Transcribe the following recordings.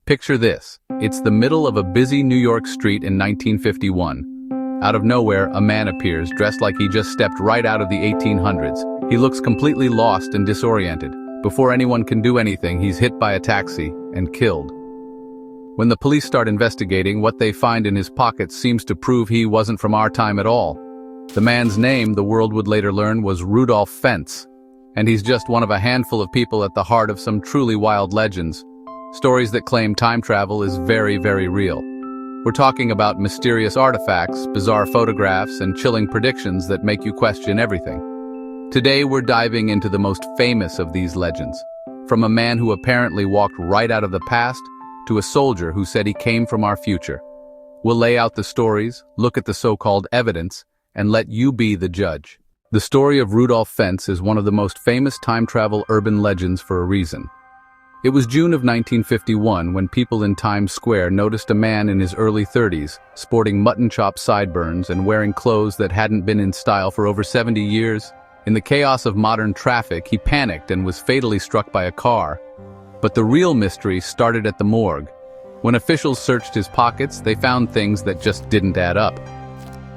Picture this. It's the middle of a busy New York street in 1951. Out of nowhere, a man appears dressed like he just stepped right out of the 1800s. He looks completely lost and disoriented. Before anyone can do anything, he's hit by a taxi and killed. When the police start investigating, what they find in his pockets seems to prove he wasn't from our time at all. The man's name, the world would later learn, was Rudolph Fentz, and he's just one of a handful of people at the heart of some truly wild legends. Stories that claim time travel is very, very real. We're talking about mysterious artifacts, bizarre photographs, and chilling predictions that make you question everything. Today we're diving into the most famous of these legends, from a man who apparently walked right out of the past to a soldier who said he came from our future. We'll lay out the stories, look at the so-called evidence, and let you be the judge. The story of Rudolph Fentz is one of the most famous time travel urban legends for a reason. It was June of 1951 when people in Times Square noticed a man in his early 30s, sporting mutton chop sideburns and wearing clothes that hadn't been in style for over 70 years. In the chaos of modern traffic, he panicked and was fatally struck by a car. But the real mystery started at the morgue. When officials searched his pockets, they found things that just didn't add up.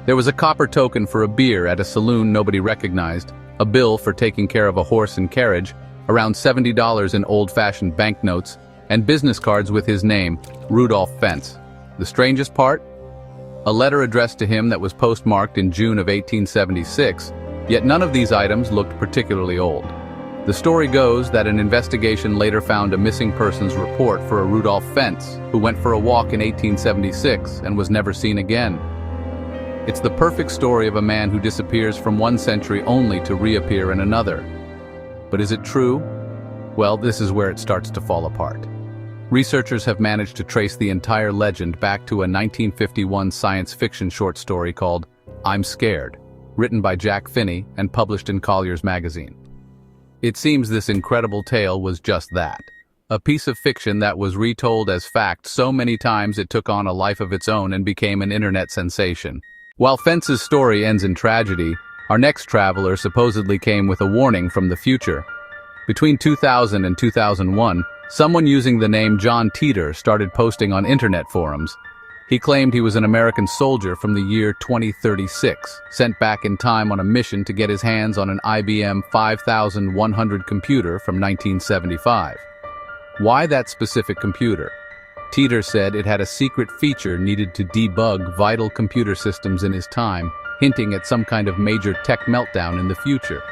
There was a copper token for a beer at a saloon nobody recognized, a bill for taking care of a horse and carriage, around $70 in old-fashioned banknotes, and business cards with his name, Rudolph Fentz. The strangest part? A letter addressed to him that was postmarked in June of 1876, yet none of these items looked particularly old. The story goes that an investigation later found a missing persons report for a Rudolph Fentz, who went for a walk in 1876 and was never seen again. It's the perfect story of a man who disappears from one century only to reappear in another. But is it true? Well, this is where it starts to fall apart. Researchers have managed to trace the entire legend back to a 1951 science fiction short story called I'm Scared, written by Jack Finney and published in Collier's magazine. It seems this incredible tale was just that, a piece of fiction that was retold as fact so many times it took on a life of its own and became an internet sensation. While Fentz's story ends in tragedy, our next traveler supposedly came with a warning from the future. Between 2000 and 2001, someone using the name John Teeter started posting on internet forums. He claimed he was an American soldier from the year 2036, sent back in time on a mission to get his hands on an IBM 5100 computer from 1975. Why that specific computer? Teeter said it had a secret feature needed to debug vital computer systems in his time, hinting at some kind of major tech meltdown in the future.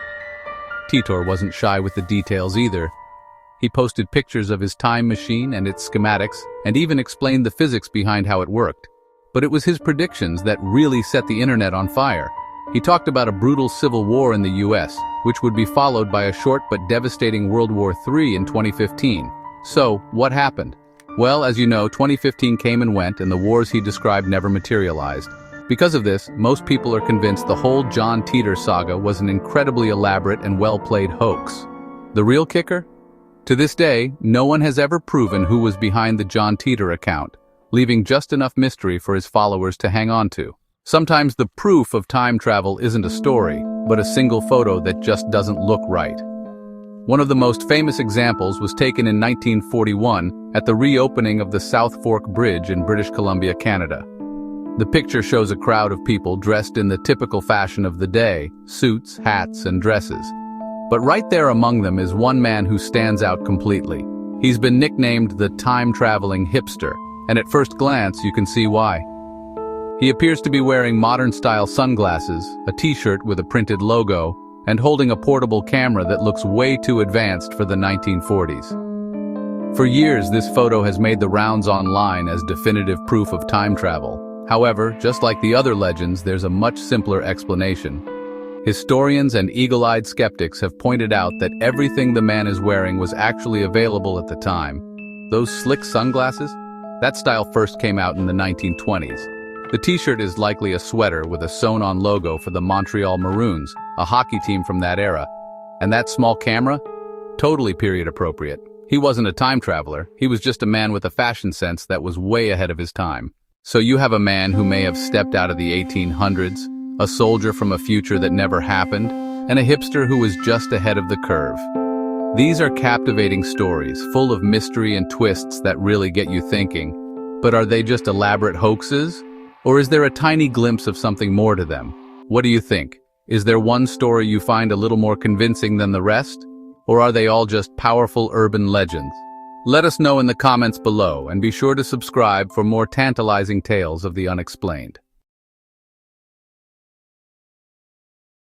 Teeter wasn't shy with the details either. He posted pictures of his time machine and its schematics, and even explained the physics behind how it worked. But it was his predictions that really set the internet on fire. He talked about a brutal civil war in the US, which would be followed by a short but devastating World War III in 2015. So, what happened? Well, as you know, 2015 came and went, and the wars he described never materialized. Because of this, most people are convinced the whole John Teeter saga was an incredibly elaborate and well-played hoax. The real kicker? To this day, no one has ever proven who was behind the John Teeter account, leaving just enough mystery for his followers to hang on to. Sometimes the proof of time travel isn't a story, but a single photo that just doesn't look right. One of the most famous examples was taken in 1941 at the reopening of the South Fork Bridge in British Columbia, Canada. The picture shows a crowd of people dressed in the typical fashion of the day, suits, hats, and dresses. But right there among them is one man who stands out completely. He's been nicknamed the time-traveling hipster, and at first glance you can see why. He appears to be wearing modern-style sunglasses, a t-shirt with a printed logo, and holding a portable camera that looks way too advanced for the 1940s. For years, this photo has made the rounds online as definitive proof of time travel. However, just like the other legends, there's a much simpler explanation. Historians and eagle-eyed skeptics have pointed out that everything the man is wearing was actually available at the time. Those slick sunglasses? That style first came out in the 1920s. The t-shirt is likely a sweater with a sewn-on logo for the Montreal Maroons, a hockey team from that era. And that small camera? Totally period appropriate. He wasn't a time traveler, he was just a man with a fashion sense that was way ahead of his time. So you have a man who may have stepped out of the 1800s, a soldier from a future that never happened, and a hipster who was just ahead of the curve. These are captivating stories, full of mystery and twists that really get you thinking. But are they just elaborate hoaxes? Or is there a tiny glimpse of something more to them? What do you think? Is there one story you find a little more convincing than the rest? Or are they all just powerful urban legends? Let us know in the comments below, and be sure to subscribe for more tantalizing tales of the unexplained.